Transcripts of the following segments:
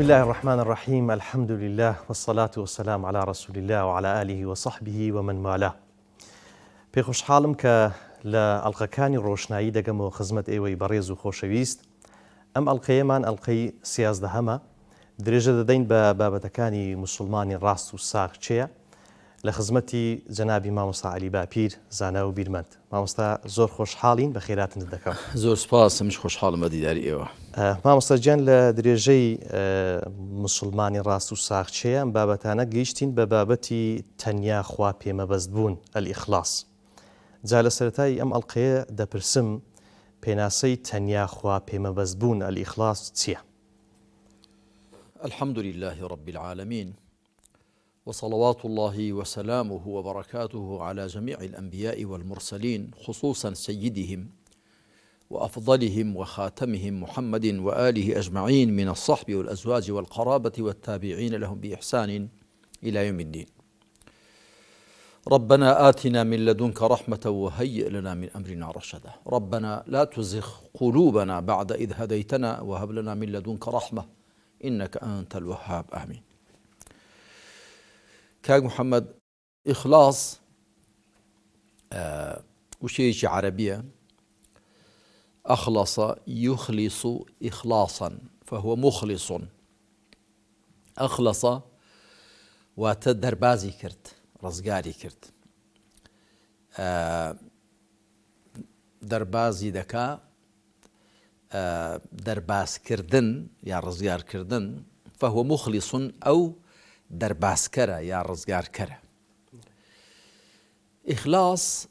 بسم الله الرحمن الرحيم. الحمد لله والصلاة والسلام على رسول الله وعلى آله وصحبه ومن والاه. پێخۆشحاڵم کە لە ئەڵقەکانی ڕۆشنایی دەگەمەوە خزمەت ئێوەی بەڕێز و خۆشەویست. ئەم ئەڵقەیەمان ئەڵقەی 13 درێژە دەدەین بە بابەتەکانی موسڵمانی ڕاست و ساغچەیە لە خزمەتی جەنابی مامۆستا عەلی باپیر زانا و بیرمەند. مامۆستا زۆر خۆشحاڵین، بە خێراتن دەکەم. زۆر سپاس، منیش خۆشحاڵم بە دیداری ئێوە. مامۆستا گیان لە درێژەی موسڵمانی ڕاست و ساغچەیە ئەم بابەتانە گەیشتین بە بابەتی تەنیا خوا پێمەبەست بوون، ئەلئیخلاص. جا لە سەرەتای ئەم ئەڵقەیە دەپرسم پێناسەی تەنیا خوا پێمەبەست بوون ئەلئیخلاص چییە؟ الحمد لله رب العالمين وصلوات الله وسلامه وبركاته على جميع الأنبياء والمرسلين، خصوصا سيدهم وأفضلهم وخاتمهم محمد وآله أجمعين من الصحب والأزواج والقرابة والتابعين لهم بإحسان إلى يوم الدين. ربنا آتنا من لدنك رحمة وهيئ لنا من أمرنا رشدا. ربنا لا تزغ قلوبنا بعد إذ هديتنا وهب لنا من لدنك رحمة إنك أنت الوهاب. آمين. كاك محمد، إخلاص وشيء عربية، أخلص يخلص إخلاصا فهو مخلص. أخلص وتدربازي كرت، رزقاري كرت، دربازي دكا، درباز كردن يا رزقار كردن، فهو مخلص أو درباز كرا يا رزقار كرا. إخلاص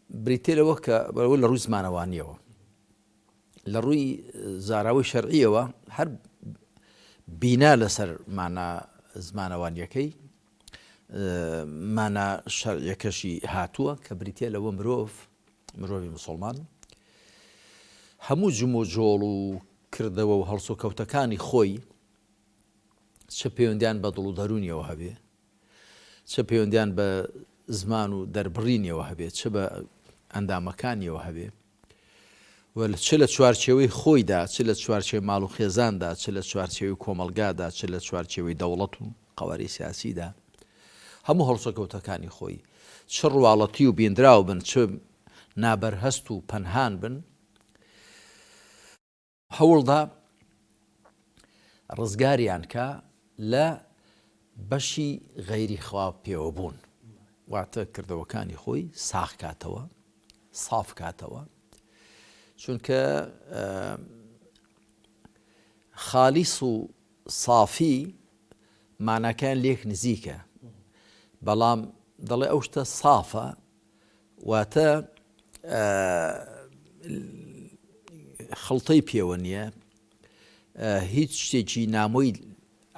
بريتيل وكا ولا روي زمانوانية لروي زاراوي شرعية هر بنا لسر معنى زمانوانية كي معنى شرعية كشي هاتوا كبريتيل ومروف مسلمان همو جمو جولو كردوا وهرسو كوتكاني خوي چه پەیوەندیان بە دڵ و دەرونیەوە هەبێ، چه پەیوەندیان بە زمان و دەربڕینیەوە هەبێ، چه بە ئەندامەکانیەوە هەبێ، چه لە چوارچێوەی خۆیدا، چه لە چوارچێوەی ماڵ و خێزاندا، چه لە چوارچێوەی کۆمەلگادا، چه لە چوارچێوەی دەوڵەت و قەواری سیاسیدا، هەموو هەڵسۆکەوتەکانی خۆی چه ڕواڵەتی و بێندراو بن، چه نابەرهەست و پەنهان بن، هەوڵدا ڕزگاریان کە لە بەشی غەیری خوا پێوە بوون، واتە کردەوەکانی خۆی ساغ کاتەوە، ساف کاتەوە، چونکە خالیس و سافی ماناکان لێک نزیکە، بەڵام دەڵێ ئەو شتە سافە واتە خەڵتەی پێوە نییە، هیچ شتێکی نامۆی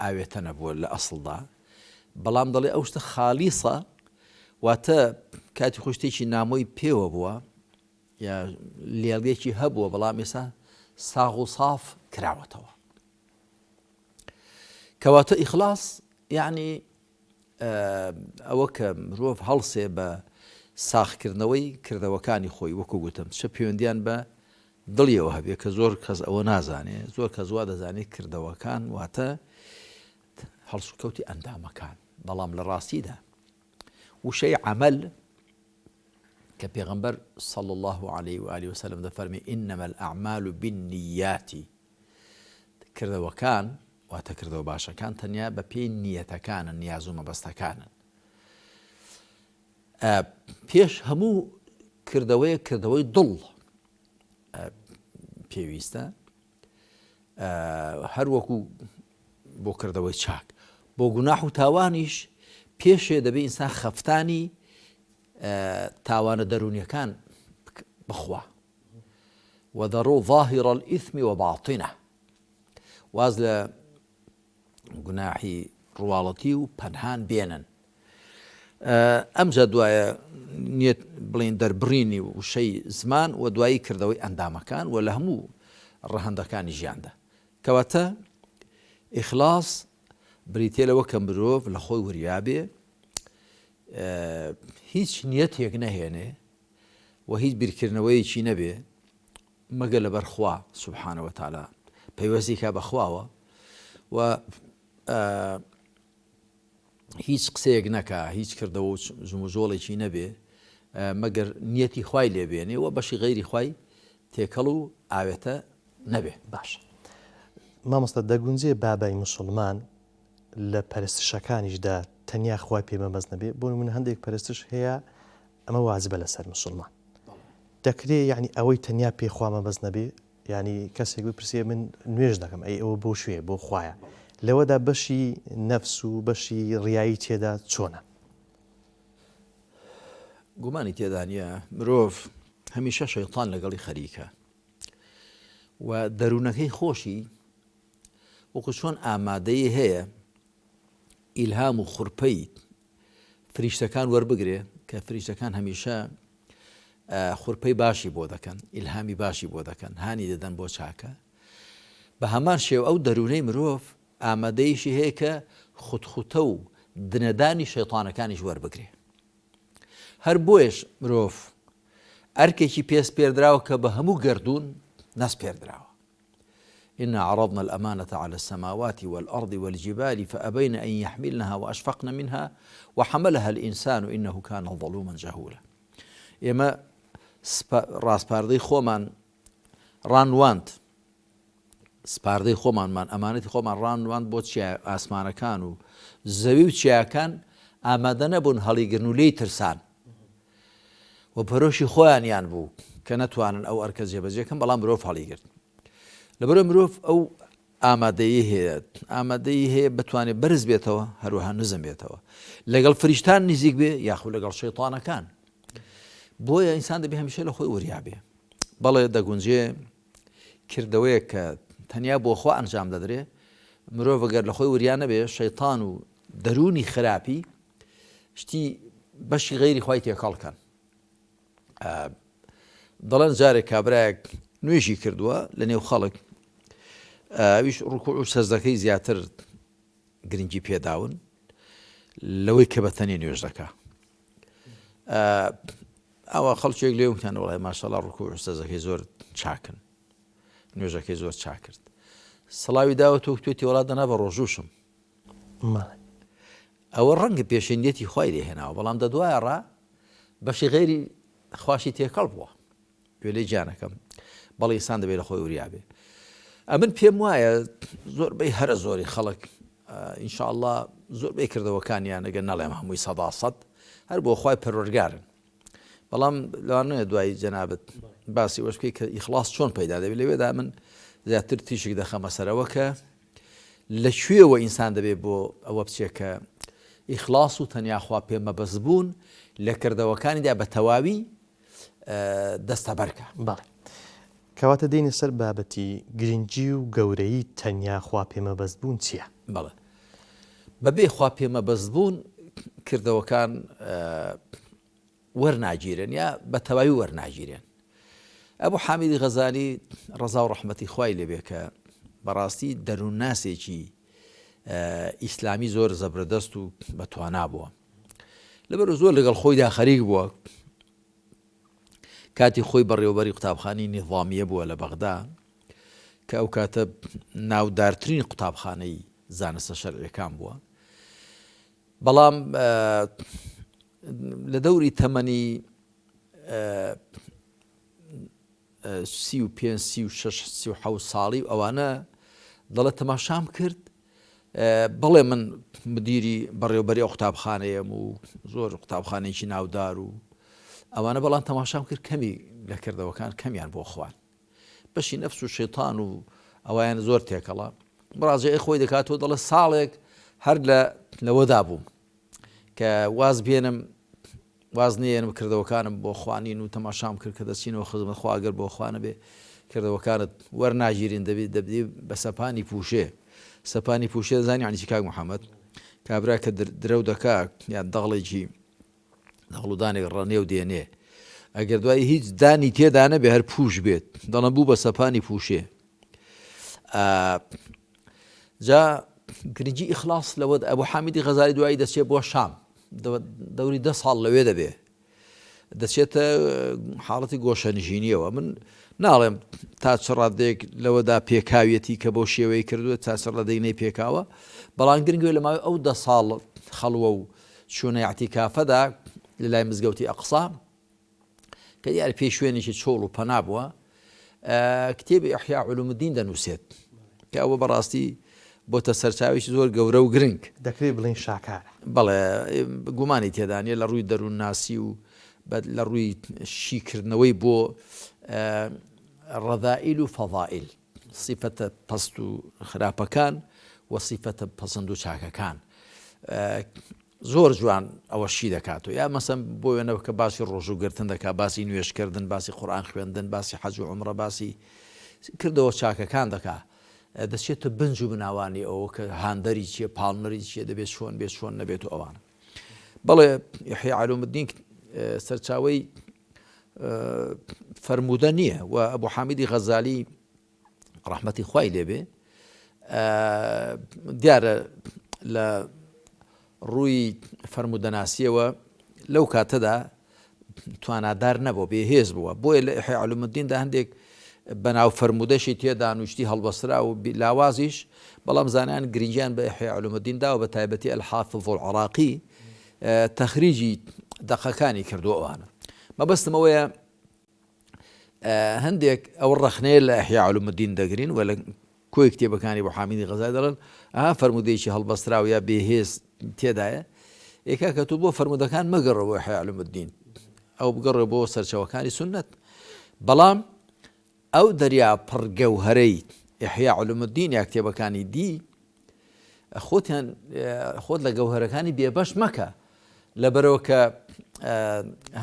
ئاوێتە نەبووە لە ئەسڵدا، بەڵام دەڵێ ئەو شتە خالیسە واتە کاتی خۆی شتێکی نامۆی پێوە بووە یا لێڵگەیەکی هەبووە بەڵام ئێستا ساغ و ساف کراوەتەوە. کەواتە ئیخلاص یعنی ئەوە کە مرۆڤ هەڵسێ بە ساغکردنەوەی کردەوەکانی خۆی، وەکو گوتم چه پەیوەندیان بە دڵیەوە هەبێ کە زۆر کەس ئەوە نازانێ، زۆر کەس وا دەزانێت کردەوەکان واتە هەڵسوکەوتی ئەندامەکان، بەڵام لە ڕاستیدا وشەی عەمەل کە پێغەمبەر صلی الله عليه وآله وسلم دەفەرمێ إنما الأعمال بالنيات، کردەوەکان واتە کردەوە باشەکان تەنیا بە پێی نیەتەکانن، نیاز و مەبەستەکانن. پێش هەموو کردەوەیە کردەوەی دڵ پێویستە، هەر وەکو بۆ کردەوەی چاک، بۆ گوناح و تاوانیش پێشێ دەبێ ئینسان خەفتانی تاوانە دەرونیەکان بخوا، وەذەرۆ ظاهر الإثم وباطنه، واز لە گوناحی ڕواڵەتی و پەنهان بێنن. ئەمجا دوایە نیەت بڵێن دەربڕینی وشەی زمان و دوایی کردەوەی ئەندامەکان و لە هەموو ڕەهەندەکانی ژیاندا. کەواتە ئیخلاص بریتێ لەوە کە مرۆڤ لە خۆی وریابێ هیچ نیەتێک نەهێنێ و هیچ بیرکردنەوەیەکی نەبێ مەگە لەبەر خوا سبحانه وتعالى پەیوەستی کا بەخواوە و هیچ قسەیەک نەکا هیچ کردەوە زموزۆڵێکی نەبێ مەگەر نیەتی خوای لێبێنێ و بەشی غەیری خوای تێکەڵ و ئاوێتە نەبێ. باش مامۆستا دەگونجێ بابای مسلمان لە پەرستشەکانیشدا تەنیا خوای پێمەبەست نەبێ بۆ من هەندێک پەرستش هەیە ئەمە واجبە لەسەر مسلمان دەکرێت یعنی ئەوەی تەنیا پێخوا مەبەست نەبێ ینی کەسێک بپرسێ من نوێژ دەکەم ئەی ئەوە بۆ شوێ بۆ خوایە لەوەدا بەشی نەفس و بەشی ڕیایی تێدا چۆنە؟ گومانی تێدا نیە مرۆڤ هەمیشە شەیطان لەگەڵی خەریکە و دەروونەکەی خۆشی وەکو چۆن ئامادەی هەیە ئیلهام و خوڕپەی فریشتەکان وەربگرێ کە فریشتەکان هەمیشە خوڕپەی باشی بۆ دەکەن ئیلهامی باشی بۆ دەکەن هانی دەدەن بۆ چاکە بە هەمان شێو ئەو دەروونەی مرۆڤ ئامادەیشی هەیە کە خوتخوتە و دنەدانی شەیطانەکانیش وەربگرێ هەر بۆیش مرۆڤ ئەرکێکی پێست پێردراوە کە بە هەموو گردون نەس پێردراوە إنا عرضنا الأمانة على السماوات والأرض والجبال فأبين أن يحملنها وأشفقن منها وحملها الإنسان إنه كان ظلوما جهولا ئێمە ڕاستپاردەی خۆمان ڕانواند سپاردەی خۆمانمان ئەمانەتی خۆمان ڕانواند بۆ ئاسمانەکان و زەوی و چیاکان ئامادە نەبوون هەڵیگرن و لێی ترسان و پەرۆشی خۆیانیان بوو کە نەتوانن ئەو ئەرکە جێبەجێکەن بەڵام مرۆڤ هەڵیگرت لەبەرەوە مرۆڤ ئەو ئامادەیی هەیە بتوانێت بەرز بێتەوە هەروەها نزم بێتەوە لەگەڵ فریشتان نزیک بێ یاخود لەگەڵ شەیطانەکان بۆیە ئینسان دەبێ هەمیشە لە خۆی وریابێ بەڵێ دەگونجێ کردەوەیە کە تەنیا بۆ خۆ ئەنجام دەدرێ مرۆڤ ئەگەر لە خۆی وریان نەبێ شەیطان و دەرونی خراپی شتی بەشی غەیری خوای تێکەڵکەن دەڵێن جارێک کابرایەک نوێژی کردووە لە نێو خەڵک ئەویش ڕوکوع و سەجدەکەی زیاتر گرنگی پێداون لەوەی کە بەتەنێ نوێژ دەکا ئەوە خەڵکێک لێ وتیان وەڵای ماشەڵڵا ڕوکوع و سەجدەکەی زۆر چاکن نوێژەکەی زۆر چاک کرد سڵاوی داوە تۆ توێتی وڵات دەنا بە ڕۆژوشم ئەوە ڕەنگە پێشێنیەتی خوای لێهێناوە بەڵام دەدوایە ڕا بەشی غەیری خواشی تێکەڵ بووە گوێلەی جانەکەم بەڵێ ئینسان دەبێت لە خۆی وریابێ ئەمن پێم وایە زۆربەی هەرە زۆری خەڵک ئینشاءڵڵا زۆربەی کردەوەکانیان ئەگەر نەڵێم هەمووی 100% هەر بۆ خوای پەروەردگارن بەڵام لەوانەیە دوای جەنابەت باسی ئەوەش بکەی کە ئیخلاص چۆن پەیدا دەبێت لەوێدا من زیاتر تیشێک دەخەمە سەرەوە کە لەکوێوە ئینسان دەبێت بۆ ئەوە بچێت کە ئیخلاص و تەنیا خوا پێمەبەست بوون لە کردەوەکانیدا بە تەواوی دەستە بەرکە بەڵێ کەواتە دێنە سەر بابەتی گرنگی و گەورەی تەنیا خوا پێمەبەست بوون چییە؟ بەڵێ بەبێ خوا پێمەبەست بوون کردەوەکان وەرناگیرن یا بە تەواوی وەرناگیرێن ئەبوو حامیدی غەزالی ڕەزا و ڕەحمەتی خوای لێبێ کە بەڕاستی دەروونناسێکی ئیسلامی زۆر زەبردەست و بەتوانا بووە لەبەر زۆر لەگەڵ خۆیدا خەریک بووە کاتی خۆی بەڕێوەبەری قوتابخانەی نیظامیە بووە لە بەغدا کە ئەو کاتە ناودارترین قوتابخانەی زانستە شەرعیەکان بووە بەڵام لە دەوری تەمەنی 35 36 37 ساڵی ئەوانە دەڵێت تەماشام کرد بەڵێ من مدیری بەڕێوەبەری ئەو قوتابخانەیەم و زۆر قوتابخانەیەکی ناودار و ئەوانە بەڵام تەماشام کرد کەمی لە کردەوەکان کەمیان بۆ خوان بەشی نەفس و شەیطان و ئەویان زۆر تێکەڵا ڕاجعی خۆی دەکاتەوە دەڵێ ساڵێک هەر لەوەدا بووم کە واز نێنم کردەوەکانم بۆ خوانین و تەماشام کرد کە دەچینەوە خزمەت خوا ئەگەر بۆ خوانە بێ کردەوەکانت وەرناگیرین دەبێ بە سەپانی پوشێ سەپانی پوشێ دەزانی یعنی چی کاک محەممەد کابرا کە درەو دەکا یان دەغڵێکی دەغڵودانێک ڕەنێ و دێنێ ئەگەر دوای هیچ دانی تێدا نەبێ هەر پوش بێت دەڵم بوو بە سەپانی پوشێ جا گرنگی ئیخلاص لەوە ئەبوو حامیدی غەزالی دوایی دەچێت بۆ شام دەوری 10 ساڵ لەوێ دەبێ دەچێتە حاڵەتی گۆشەنشینیەوە. من ناڵێم تا چ ڕادێک لەوەدا پێکاویەتی کە بۆ شێوەی کردووە تا چ ڕادەی پێکاوە، بەڵام گرنگوێ لە ماوەی ئەو 10 ساڵ خەڵوە و چوونە ئاعتیکافەدا لە لای مزگەوتی ئەقسا کە دیارە پێی شوێنێکی چۆڵ و پەنا بووە، کتێبی ئیحیا علومالدین دەنووسێت کە ئەوە بەڕاستی بۆتە سەرچاوێکی زۆر گەورە و گرنگ. دەکرێت بڵین شاکارە. بەڵێ گومانی تێدانێ لە ڕووی دەروون ناسی و لە ڕووی شیکردنەوەی بۆ ڕەذائیل و فەضائیل، سیفەتە پەست و خراپەکان و سیفەتە پەسەند و چاکەکان. زۆر جوان ئەوەشی دەکاتەوە. یا مەسەن بۆ وێنەوە کە باسی ڕۆژوگرتن دەکات، باسی نوێشکردن، باسی قورئان خوێندن، باسی حەج و عومرە، باسی کردەوە چاکەکان دەکات. دەچێتە بنج و بناوانی ئەوە کە هاندەری چیە، پاڵنەری چیە، دەبێت چۆن بێت چۆن نەبێت و ئەوانە. بەڵێ ئیحیا علومالدین سەرچاوەی فەرموودە نییە و ئەبوو حامید غەزالی ڕەحمەتی خوای لێبێ دیارە لە ڕووی فەرموودەناسیەوە لەو کاتەدا توانادار نەبوو، بێهێز بووە. بۆیە لە ئیحیا علومالدیندا هەندێک بەناو فەرموودەشی تێدا نوشتی هەڵبەسترا و لاوازیش، بەڵام زانایان گرنگیان بە ئیحیا علومالدیندا و بە تایبەتی ئەلحافظ العراقی تەخریجی دەقەکانی کردو ئەوانە. مەبەستمەوەیە هەندێک ئەو ڕەخنەیە لە ئیحیا علومالدین دەگرین و لە کۆی کتێبەکانی بۆ حامید غەزالی دەڵێن ئەها فەرموودەیەکی هەڵبەسترا و یا بێهێز تێدایە، ئێکا کە تۆ بۆ فەرموودەکان مەگەڕەوە ئیحیا علومالدین، ئەو بگەڕێ بۆ سەرچەوەکانی سوننەت. بەڵام ئەو دەریا پڕگەوهەرەی ئیحیا علومالدین یا کتێبەکانی دی خۆت لە گەوهەرەکانی بێبەش مەکە، لەبەرەوە کە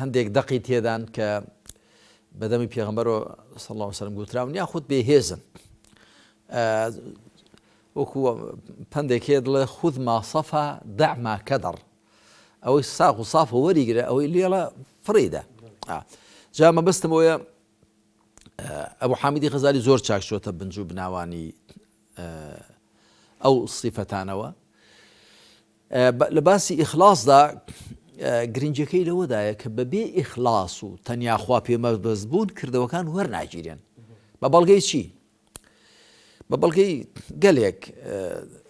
هەندێک دەقی تێدان کە بەدەمی پێغەمبەرەوە صلی الله علیه وسلم گوتراون یا خۆت بێهێزن. وەکو پندێک هەیە دڵێ خود ما صەفا دع ما کەدەڕ، ئەوەی ساق و سافە وەریگرە، ئەوەی لێڵە فڕیدە. جا مەبەستمەوەیە ئەبوو حامید غەزالی زۆر چاک شۆتە بنج و بناوانی ئەو سیفەتانەوە. لە باسی ئیخلاسدا گرنجەکەی لەوەدایە کە بەبێ ئیخلاس و تەنیا خوا پێمەبەست بوون کردەوەکان وەرناگیرێن. بە بەڵگەی چی؟ بە بەڵگەی گەلێک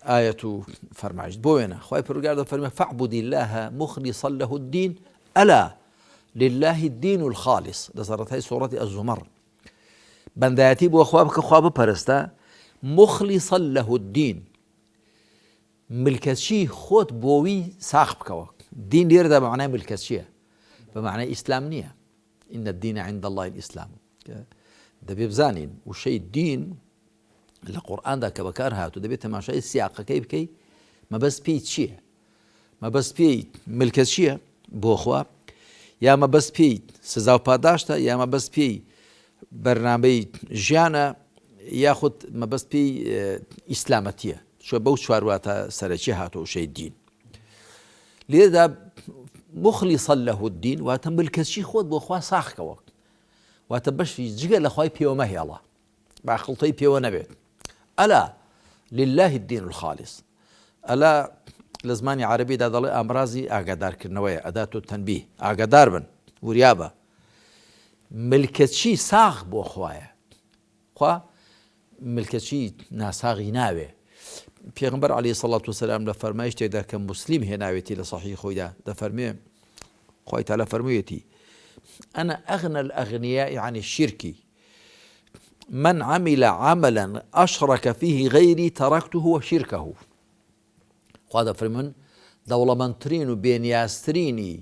ئایەت و فەرمایش بۆ وێنە خوای پەروەردگار دەفەرمێ فەعبودی الله مخلصا له الدین ئەلا لله الدین الخالص لە سەرەتای سوورەتی ئەزومەر. بەندایەتی بۆ خوا بکە، خوا بپەرستە، مخلصا له الدین، ملکەتچی خۆت بۆوی ساخ بکەوە. دین لێرەدا بە معنای ملکەت چییە؟ بە معنای ئیسلام نییە. ئین الدین عند الله الئیسلام. دەبێ بزانین وشەی دین لە قورئاندا کە بەکار هاتوو دەبێت تەماشای سیاقەکەی بکەی، مەبەست پێی چییە؟ مەبەست پێی ملکەت چییە بۆ خوا، یا مەبەست پێی سزا و پاداشتە، یا مەبەست پێی بەرنامەی ژیانە، یاخود مەبەست پێی ئیسلامەتیە. چۆ بەو چوارەواتە سەرەکی هاتووە وشەی دین. لێرەدا مخلصا له الدین واتە ملکەتچی خۆت بۆ خوا ساخکەوە، واتە بەشی جگە لە خوای پێوە مەهێڵە، باخڵتەی پێوە نەبێت. ئەلا لله الدین الخالص. ئەلا لە زمانی عەرەبیدا دەڵێ ئامرازی ئاگادارکردنەوەیە، ئەدات و تەنبیه، ئاگادار بن، وریابە. ملکەتچی ساغ بۆ خوایە، خوا ملکەتچی ناساغی ناوێ. پێغەمبەر عەلەیهی سەڵات وسەلام لە فەرمایش تێدا کە موسلیم هێناوێتی لە سەحیح خۆیدا دەفەرمێ، خوای تەعالی فەرموویەتی ئەنا ئەغنى الأغنياء عن الشرك من عمل عملا أشرك فيه غيري تركته وشركه. خوا دەفەرمێن دەوڵەمەندترین و بێنیازترینی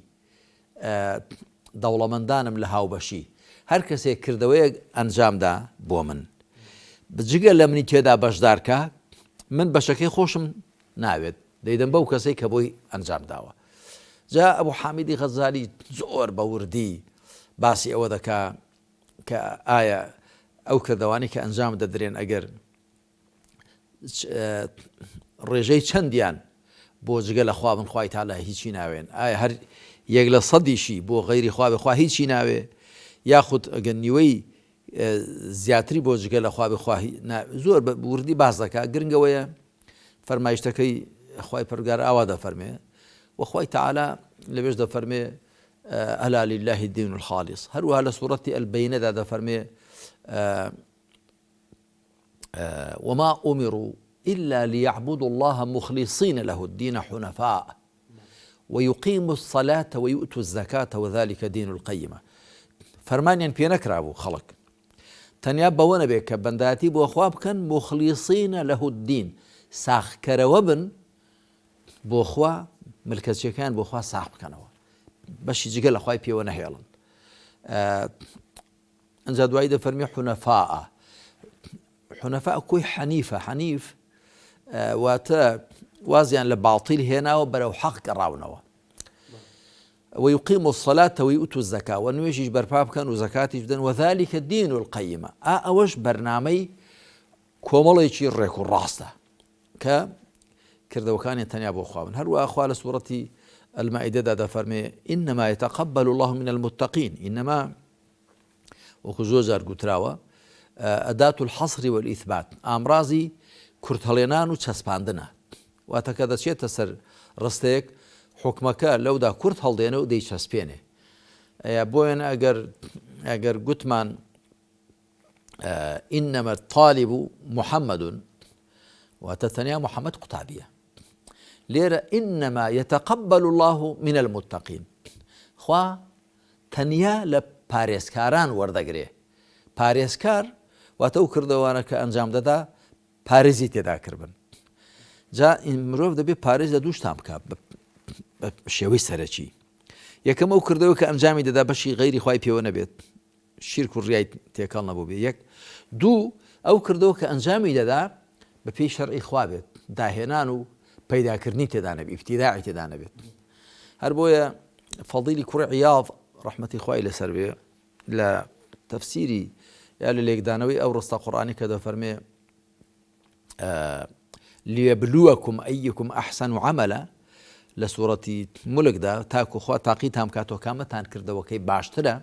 دەوڵەمەندانم لە هاوبەشی، هەر کەسێک کردەوەیەک ئەنجامدا بۆ من بجگە لە منی تێدا بەشدارکە، من بەشەکەی خۆشم ناوێت، دەیدەم بەو کەسەی کە بۆی ئەنجام داوە. جا ئەبوو حامیدی غەزالی زۆر بە وردی باسی ئەوە دەکا کە ئایا ئەو کردەوانی کە ئەنجام دەدرێن ئەگەر ڕێژەی چەندیان بۆ جگە لە خوا بن خوای تەعالی هیچی ناوێن، ئایا هەر یەک لە سەدیشی بۆ غەیری خوا بێ خوا هیچی ناوێ، یاخود ئەگەر نیوەی زیاتری بۆ جگە لە خوا بێ خوا زۆر بە وردی باس دەکات. گرنگەوەیە فەرمایشتەکەی خوای پەروەردگار ئاوا دەفەرمێ و خوای تەعالی لەبێش دەفەرمێ ألا لله الدين الخالص. هروها لسورة البينة دا فرمي وما أمروا إلا ليعبدوا الله مخلصين له الدين حنفاء ويقيموا الصلاة ويؤتوا الزكاة وذلك دين القيمة. فرمانيا بينك رابو خلق تنيا بوانا بيك بنداتي بوخواب كان مخلصين له الدين ساخ كروبن بوخوا ملكز كان بوخوا ساخ كانوا باش يجي اخواي بيوانا هيلن انزا دوايدا فرمي حنفاء كوي حنيف واتا وازيان لباطل هنا وبرو حق راونوا ويقيموا الصلاة ويؤتوا الزكاة ونويجي برباب كانوا زكاة جدا وذلك الدين القيمة أوش برنامج كومالي يشير ريكو الراسته كردو كان يتنيابو خوابن هل وأخوال سورة المائدة دا فرمي إنما يتقبل الله من المتقين إنما وخزوزار قتراوة أداة الحصر والإثبات أمرازي كرتهلينان وتسباندنا واتكذا شيء تسر رستيك حكمك لو دا كرت هلدينه ودي تسبينه يا بوين أجر قتمان إنما الطالب محمد وتثنيا محمد قطابية ليرى إنما يتقبل الله من المتقين خوا تنيا لباريسكاران وردقريه باريسكار واتو كردوانا كأنجام دادا باريزي تدا كربن جا مروف دبي باريز دوش تام كاب بشوي سرچي يكم او كردو كأنجامي دادا بشي غيري خواي بيوانا بيت شرك الرياي تيكالنا بو بي يك دو او كردو كأنجامي دادا بفي شرعي خوابت داهنانو پیدا کرنی تدا نبی ابتداعی تدا نبی هر بویا فضیلی کور عیاض رحمتی خوای لسربی لا تفسیری یال لیک دانوی او رستا قرآنی کدا فرمی ليبلوكم أيكم أحسن عملا لسورة ملك دا تاكو خوا تاقيت هم كاتو كامتان كرده وكي باشتره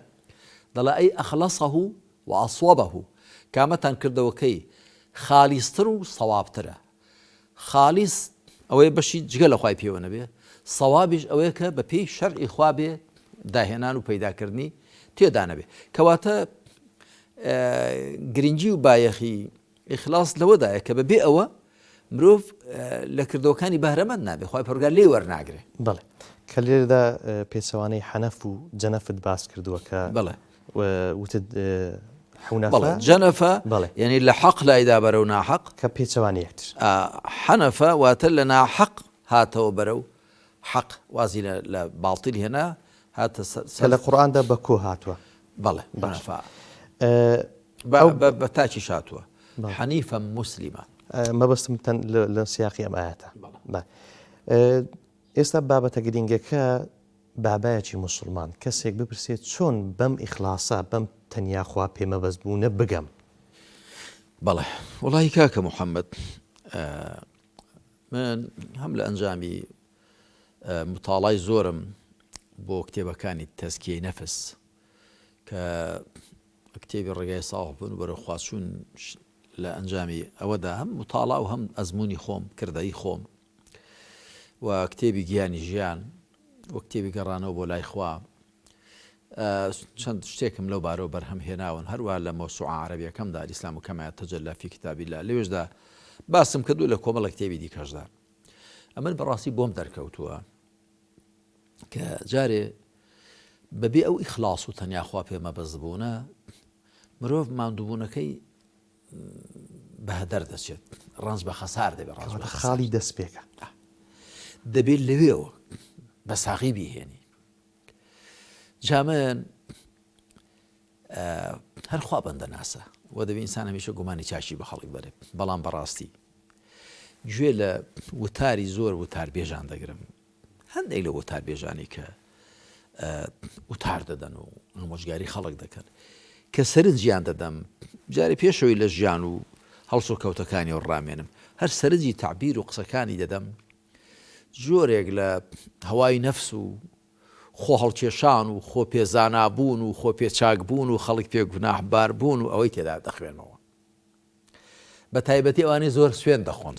دلا أي أخلصه وأصوبه كامتان كرده وكي خالصتر صوابتره خالص أوي بشي جگل خواي بيوانا بيه صوابش أوي كا ببي شرعي خوا بيه داهنان و پیدا كرني تيو دانا بيه كواتا گرنجي و بايخي إخلاص لو دا كا ببي أوا مروف لكردوكاني بهرمند نابي خواي پرگار لي ورناگره بله كالير دا بيسواني حنف و جنفت باس كردوكا بله وتد حنفا بله جنفا بله يعني لحق لا إذا برونا حق كبيسواني يكتر حنفا واتلنا حق هاتو برو حق وازي لباطل هنا هات كلا القرآن دا بكو هاتوا بله حنفا بتاچي شاتوا حنيفا مسلما ما بس متن لسياقي أم آياته بله ئێستا بابەتە گرنگەکە بابایەکی مسلمان کەسێک بپرسێت چۆن بەم ئیخلاسە بەم تەنیا خوا پێمەبەست بوونە بگەم بەڵێ وڵی کاکە محەممەد من هەم لە ئەنجامی متاڵای زۆرم بۆ کتێبەکانی تەزکیەی نەفس کە کتێبی ڕێگای ساڵح بوون بەرە خواچوون لە ئەنجامی ئەوەدا هەم متاڵا و هەم ئەزمموی خۆم کردایی خۆم و کتێبی گیانی ژیان و کتێبی گەڕانەوە بۆ لای خوا چەند شتێکم لەو بارەوە بەرهەم هێناون هەروە لە مەوسوعە عەرەبیەکەمدا ئیسلام و کەما یەتەجەلا فی کتابی الله لەوێشدا باسم کردو لە کۆمەڵە کتێبی دیکەشدا ئەمن بەڕاستی بۆم دەرکەوتووە کە جارێ بەبێ ئەو ئیخلاس و تەنیا خوا پێمەبەست بوونە مرۆڤ ماندووبوونەکەی بە هەدەر دەچێت ڕەنج بە خەسار دەبێت ڕەنج بە خاڵی دەست پێکە دەبێت لەوێەوە بە ساغی بیهێنی جا من هەرخوا بەندە ناسە و دەبێت ئینسان هەمیشە گومانی چاشی بە خەڵک بەرێ بەڵام بەڕاستی گوێ لە وتاری زۆر وتار بێژان دەگرم هەندێک لە وتار بێژانی کە وتار دەدەن و ئامۆژگاری خەڵک دەکەن کە سەرنجیان دەدەم جارێ پێشەوەی لە ژیان و هەڵس و کەوتەکانیەوە ڕامێنم هەر سەرنجی تعبیر و قسەکانی دەدەم جۆرێک لە هەوای نەفس و خۆ هەڵکێشان و خۆ پێزانابوون و خۆ پێچاکبوون و خەڵک پێ گوناحبار بوون و ئەوەی تێدا دەخوێنەوە بە تایبەتی ئەوانەی زۆر سوێن دەخۆن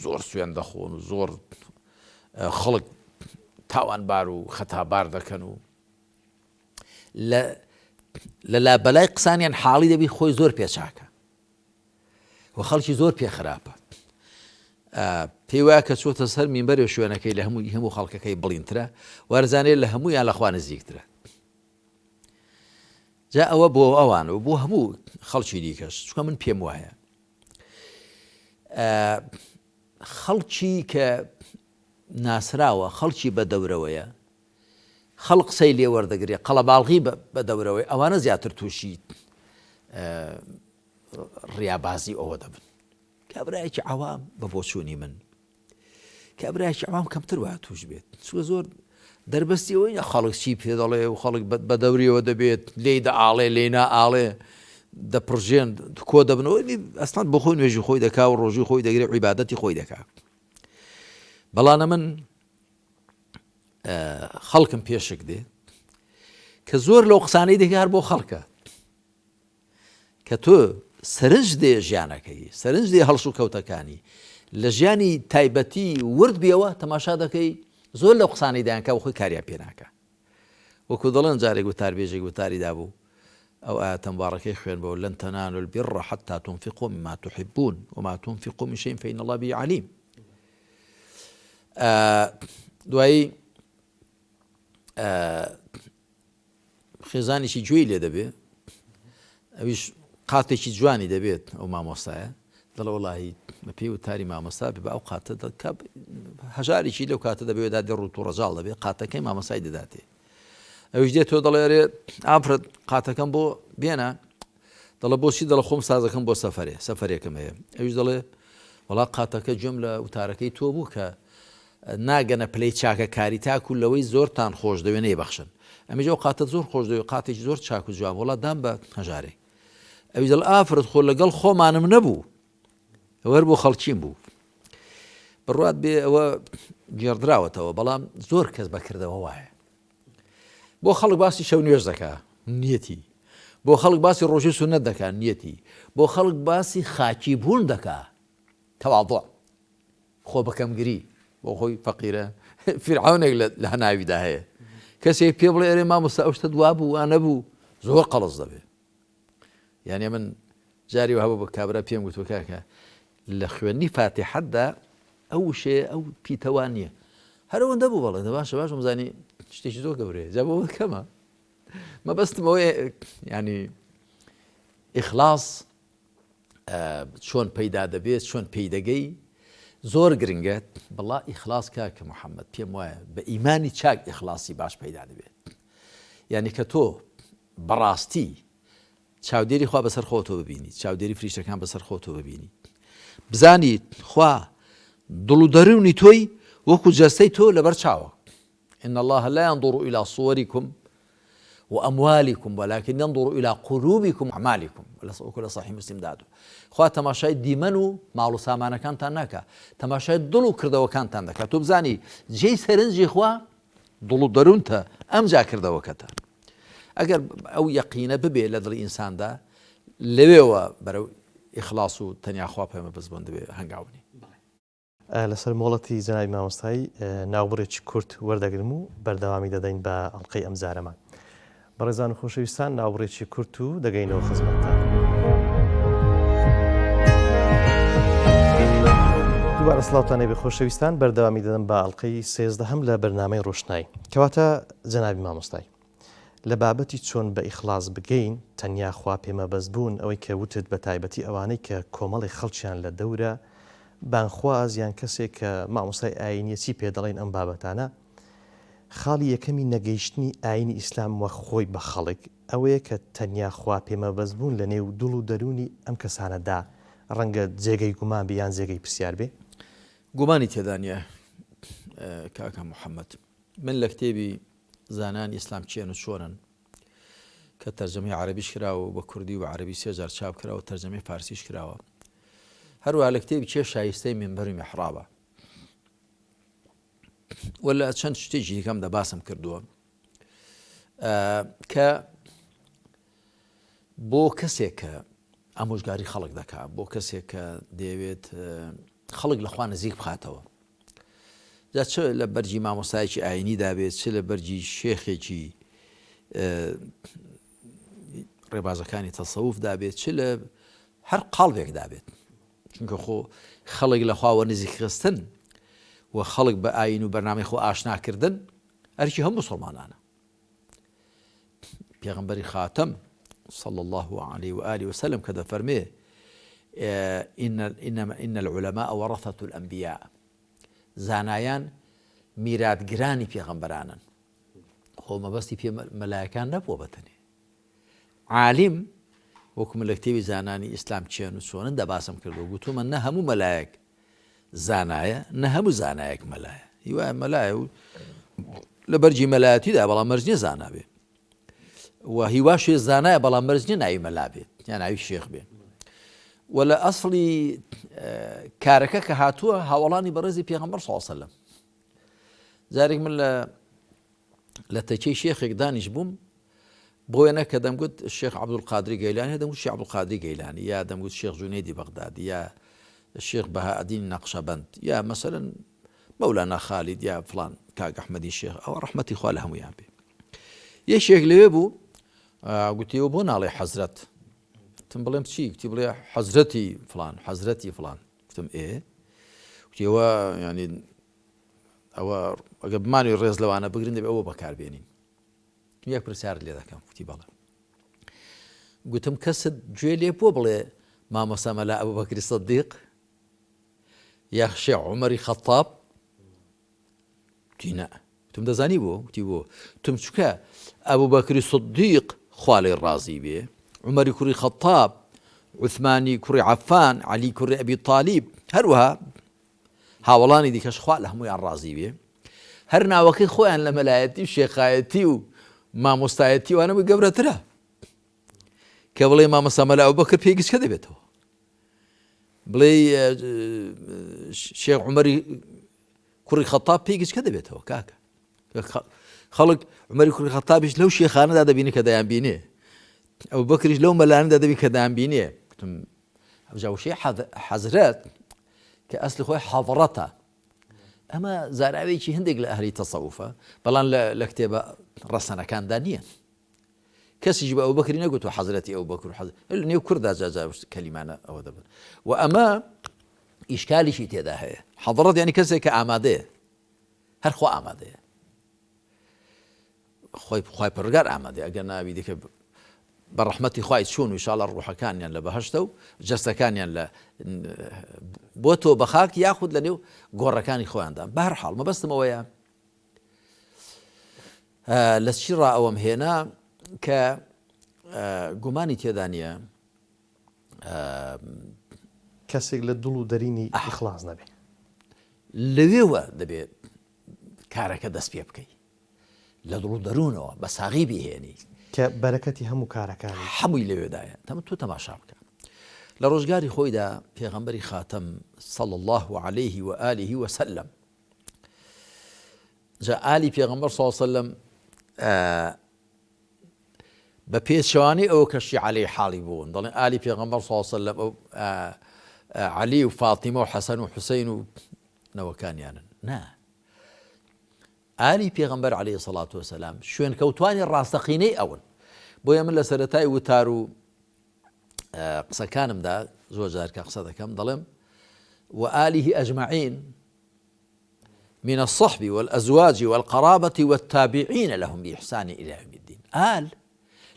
زۆر سوێن دەخۆن و زۆر خەڵک تاوانبار و خەتابار دەکەن و لە لابەلای قسانیان حاڵی دەبی خۆی زۆر پێچاکە و خەڵکی زۆر پێ خراپە. پێی وایە کە چۆتە سەر مینبەرێ شوێنەکەی لە هەموو خەڵکەکەی بڵینترە وارزانێت لە هەمویان لەخوا نزیکترە. جا ئەوە بۆ ئەوانە و بۆ هەموو خەڵکی دیکەش چونکە من پێم وایە خەڵکی کە ناسراوە خەڵکی بە دەورەوەیە خەڵق قسەی لێ وەردەگرێ قەڵەباڵغی بە دەورەوەی ئەوانە زیاتر تووشی ڕیابازی ئەوە دەبن. کابرایەکی عەوام بە بۆچوونی من کابرایەکی عەوام کەمتر وایە توش بێت چوە زۆر دەربەستیەوەی خەڵک چی پێ دەڵێ و خەڵک بە دەوریەوە دەبێت لێی دەئاڵێ لێی نائاڵێ دەپڕژێن کۆ دەبنەوە ئەسڵان بۆ خۆی نوێژی خۆی دەکا و ڕۆژی خۆی دەگرێت عیبادەتی خۆی دەکا. بەڵانە من خەڵکم پێشک دێ کە زۆر لەو قسانەی دەکار بۆ خەڵکە کە تۆ سەرنج دێ ژیانەکەی سەرنج دێ هەڵش و کەوتەکانی لە ژیانی تایبەتی ورد بێەوە تەماشا دەکەی زۆر لەو قسانەی دایانکە و خۆی کاریان پێ ناکە. وەکو دەڵێن جارێک وتار بێژێک وتاری دابوو ئەو ئایەتە مبارەکەی خوێنبەوە لەن تەنالوا البر حتى تنفقوا مما تحبون وما تنفقوا من شيء فإن الله به عليم. دوایی خێزانێکی گوێی لێ دەبێ ئەویش قاتێکی جوانی دەبێت ئەو مامۆستایە دەڵێ وەڵاهی بە پێی وتاری مامۆستا بێ بە ئەو قاتە هەژارێکی لەو کاتە دەبێت دادێ ڕوو و ڕەجاڵ دەبێت قاتەکەی مامۆستای دەداتێ ئەویش دێت تۆ دەڵێ ئافرەت قاتەکەم بۆ بێنە دەڵێ بۆچی دەڵێ خۆم سازەکەم بۆ سەفەرێکم هەیە ئەویش دەڵێ وەڵا قاتەکە گوێم لە وتارەکەی تۆ بوو کە ناگەنە پلەی چاکە کاری تاکو لەوەی زۆرتان خۆش دەوێ نەیبەخشن ئەمەش ئەو قاتە زۆر خۆش دەوێت قاتێکی زۆر چاک و جوان وەڵا دام بە هەژارێک ئەویش دەڵێ ئافرەت خۆ لەگەڵ خۆمانم نەبوو ئەوەر بۆ خەڵکیم بوو. بڕوات بێ ئەوە گێڕدراوەتەوە بەڵام زۆر کەس بەکردەوە وایە بۆ خەڵک باسی شەو نوێژ دەکا نیەتی بۆ خەڵک باسی ڕۆژی سونەت دەکا نیەتی بۆ خەڵک باسی خاکی بوون دەکا تەواضوع خۆ بەکەمگری بۆ خۆی فەقیرە فرعونێک لە هەناویدا هەیە کەسێک پێ بڵێ ئەرێ مامۆستا ئەو شتە دوا بوو وا نەبوو زۆر قەڵس دەبێت. یعنی من جاری هەبوو بە کابرا پێم گوتوە کاکە لە خوێندنی فاتحەتدا ئەو شێ ئەو پیتەوان نییە هەرەوەندە بوو بەڵێ باشە باش مزانی شتێکی زۆر گەورەیە جا بۆ کەمە مەبەستمەوەی ینی ئیخلاس چۆن پەیدا دەبێت چۆن پەیدەگەی زۆر گرنگە بەڵا ئیخلاس کاکە محەممەد پێم وایە بە ئیمانی چاک ئیخلاسی باش پەیدا دەبێت. یعنی کە تۆ بەڕاستی چاودێری خوا بەسەر خۆتۆ ببینی چاودێری فریشتەکان بەسەر خۆتۆ ببینی بزانی خوا دڵ و دەرونی تۆی وەکو جەستەی تۆ لەبەر چاوە. إن الله لا ينظر إلى صوركم وأموالكم ولكن ينظر إلى قلوبكم وأعمالكم وكل صحيح مسلم دادو. خوا تەماشای دیمەن و ماڵ و سامانەکانتان ناکە تەماشای دڵ و کردەوەکانتان دەکات تۆ بزانی جێی سەرنجی خوا دڵ و دەروونتە ئەمجا کردەوەکەتە. ئەگەر ئەو یەقینە ببێ لە دڵی ئینساندا لەوێەوە بەرەو ئیخلاس و تەنیا خوا پەیمە بزبوون دەبێ هەنگاونی. لەسەر مۆڵەتی جەنابی مامۆستایی ناوبڕێکی کورت وەردەگرم و بەردەوامی دەدەین بە ئەڵقەی ئەم جارەمان. بەڕێزان و خۆشەویستان ناوبڕێکی کورت و دەگەینەوە خزمەتتان. دووبارە سڵاوتانەی بە خۆشەویستان بەردەوامی دەدەم بە ئەڵقەی 13 لە بەرنامەی ڕۆشنایی کەواتە جەنابی مامۆستای لە بابەتی چۆن بە ئیخلاس بگەین تەنیا خوا پێمە بەس بوون ئەوەی کە وتت بە تایبەتی ئەوانەی کە کۆمەڵی خەڵکیان لە دەورە بانخواز یان کەسێک کە مامۆستای ئاینیە چی پێ دەڵێن ئەم بابەتانە خاڵی یەکەمی نەگەیشتنی ئاینی ئیسلام وە خۆی بە خەڵک ئەوەیە کە تەنیا خوا پێمە بەس بوون لە نێو دڵ و دەرونی ئەم کەسانەدا ڕەنگە جێگەی گومان بیان جێگەی پرسیار بێ. گومانی تێدا نیە کاکە محەممەد من لە کتێبی زانانی ئیسلام چێن و چۆنن کە تەرجەمەی عەرەبیش کراوە بە کوردی و عەرەبی 3000 چاپ کراوە تەرجەمەی فارسیش کراوە هەروە لە کتێبی چێ شایستەی منبەری میحرابە ولا چەند شتێکی دیکەم دە باسم کردووە کە بۆ کەسێک کە ئامۆژگاری خەڵک دەکات بۆ کەسێک کە دەیەوێت خەڵک لەخوا نزیک بخاتەوە جا چ لە بەرجی مامۆستایەکی ئاینی دابێت چ لە بەرجی شێخێکی ڕێبازەکانی تەسەوف دابێت چ لە هەر قاڵبێک دابێت چونکە خۆ خەڵک لە خواوە نزیک خستن و خەڵک بە ئاین و بەرنامەی خۆ ئاشناکردن ئەرکی هەموو مسلمانانە. پێغەمبەری خاتەم صلى الله عليه وآله وسلم کە دەفەرمێ إن العلماء ورثة الأنبياء زانایان میراتگرانی پێغەمبەرانن. خۆ مەبەستی پێ مەلایەکان نەبووە بەتەنێ عالیم وەکو لە کتێبی زانانی ئیسلام چێن و چۆنن دەباسم کردو گوتومە نە هەموو مەلایەک زانایە نە هەموو زانایەک مەلایە هیوایە مەلایە و لە بەرجی مەلایەتیدا بەڵام مەرج نییە زانا بێت و هیواشێ زانایە بەڵام مەرج نییە ناوی مەلا بێت یان ناوی شێخ بێت و لە ئەسڵی کارەکە کە هاتووە هاوڵانی بەڕێزی پێغەمبەر صلی الله علیه وسلم. جارێک من لە تەکەی شێخێک دانیش بووم بۆیەنە کە دەمگوت شێخ عەبدولقادری گەیلانی دەمگوت شێخ عەبدولقادری گەیلانی یا دەمگوت شێخ جونێدی بەغدادی یا شێخ بەهاءالدین نەقشەبەند یا مەسەلەن مەولانا خالید یا فڵان کاک ئەحمەدی شێخ ئەوە ڕەحمەتی خوا لە هەموویان بێ. یەکێک لەوێ بوو گوتیەوە بۆ ناڵێ حەزرەت تم بڵێم چی گوتی بڵێ حەزرەتی فڵان حەزرەتی فڵان گوتم گوتیەوە ینی ئەوە ئەگە بمانوی ڕێز لەوانە بگرین دەبێ ئەوە بەکاربێنین. یەک پرسیار لێ دەکەم گوتی بەڵێ. گوتم کەست گوێ لێ بۆ بڵێ مامۆستا مەلا ئەبوبەکری سەدیق یا شێخ عومەری خەتاب گوتی نە. گوتم دەزانی بۆ گوتی بۆ گوتم چونکە ئەبوبەکری سەدیق خوا لێی ڕازی بێ عومەری کوڕی خەتاب عوثمانی کوڕی عەفان عەلی کوڕی ئەبی تالیب هەروەها هاوڵانی دیکەش خوا لە هەموویان ڕازی بێ هەر ناوەکەی خۆیان لە مەلایەتی و شێخایەتی و مامۆستایەتی وانە بووی گەورەترە کە بڵێ مامۆستا مەلا ئەبوبەکر پێگیچکە دەبێتەوە بڵێ شێخ عومەری کوڕی خەتاب پێگیچکە دەبێتەوە کاکە خەڵک عومەری کوڕی خەتابیش لەو شێخانەدا دەبینی کە دەیان بینێ ئەبوبەکریش لەو مەلانەدا دەبی کە دەیان بینێ. گوتم ئەوجاوشەی حەزرەت کە ئەسلی خۆی حەضڕەتە ئەمە زاراوێکی هەندێک لە ئەهلی تەسەوفە بەڵام لە کتێبە ڕەسەنەکاندا نییە کەسیش بە ئەبوبەکری نەگوتوە حەزرەتی ئەبوبەکر و حەزرەت لە نێو کووردا جا کەلیمانە ئەوە دەبن و ئەمە ئیشکالیشی تێدا هەیە. حەضڕەت یعنی کەسێک کە ئامادەیە هەر خۆ ئامادەیە خۆی پەروەردگار ئامادەیە ئەگەر ناوی دیکە بە ڕەحمەتی خوای چوون و ئینشاءڵڵا ڕوحەکانیان لە بەهەشتە و جەستەکانیان لە بۆ تۆ بە خاک یاخود لە نێو گۆڕەکانی خۆیاندا. بەهەرحاڵ مەبەستم ئەوەیە لە چی ڕائەوەم هێنا کە گومانی تێدا نییە کەسێک لە دڵ و دەرینی ئیخلاص نەبێ لەوێوە دەبێت کارەکە دەست پێ بکەی لە دڵ و دەروونەوە بە ساغی بهێنی کە بەرەکەتی هەموو کارەکانی هەمووی لەوێدایە تەمە تۆ تەماشا بکە. لە ڕۆژگاری خۆیدا پێغەمبەری خاتەم صلى الله عليه وآله وسلم جا ئالی پێغەمبەر صلی الله عليه وسلم بە پێچەوانەی ئەوە کە شیعەی حاڵی بوون دەڵێن ئالی پێغەمبەر صلی الله عليه وسلم ئەو عەلی و فاتیمە و حەسەن و حوسەین و نەوەکانیانن نا ئالی پێغەمبەر عەلەیهی سەڵات وەسەلام شوێن کەوتوانی ڕاستەقینەی ئەون. بۆیە من لە سەرەتای وتار و قسەکانمدا زۆر جار کە قسە دەکەم دەڵێم وآله أجمعين من الصحب والأزواج والقرابة والتابعين لهم بإحسان إلى يوم الدين. آل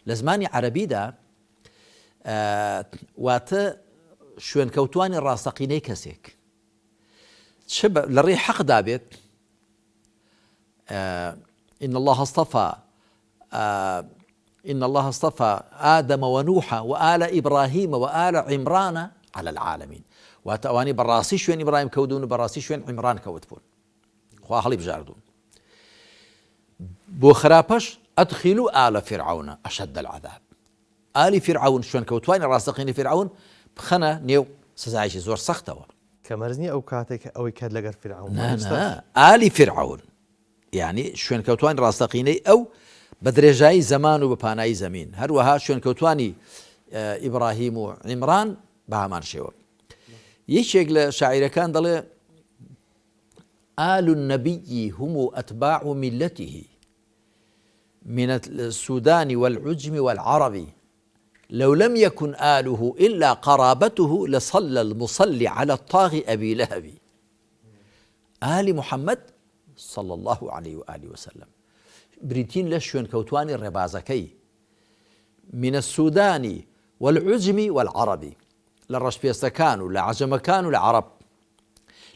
لزمانی عەرەبیدا واتە شوێن کەوتوانی ڕاستەقینەی کەسێک لە ڕێی حەقدا بێت إن الله اصطفى آدم ونوح وآل إبراهيم وآل عمران على العالمين واتواني براسي شوين إبراهيم كودون براسي شوين عمران كودبون خوا هەڵی بژاردون بۆ خراپەش أدخلوا آل فرعون أشد العذاب. آل فرعون شوين كوتواني ڕاستەقینەی فرعون بخەنە نێو سزایشی زۆر سەختەوە کە مەرزنی ئەو کاتێک ئەوەی کرد لەگەر فرعون ئالی فرعون یعنی شوێن کەوتوانی ڕاستەقینەی ئەو بە درێژایی زەمان و بە پانایی زەمین هەروەها شوێن کەوتوانی ئیبراهیم و عیمران بە هەمان شێوە. یەکێک لە شاعیرەکان دەڵێ آل النبي هم أتباع ملته من السودان والعجم والعرب لو لم يكن آله إلا قرابته لصلى المصلي على الطاغي أبي لهب. آل محمد صلى الله عليه وآله وسلم بريتين لشون كوتواني الربازكي من السودان والعجم والعرب للرشبيستكان لعجمكان لعرب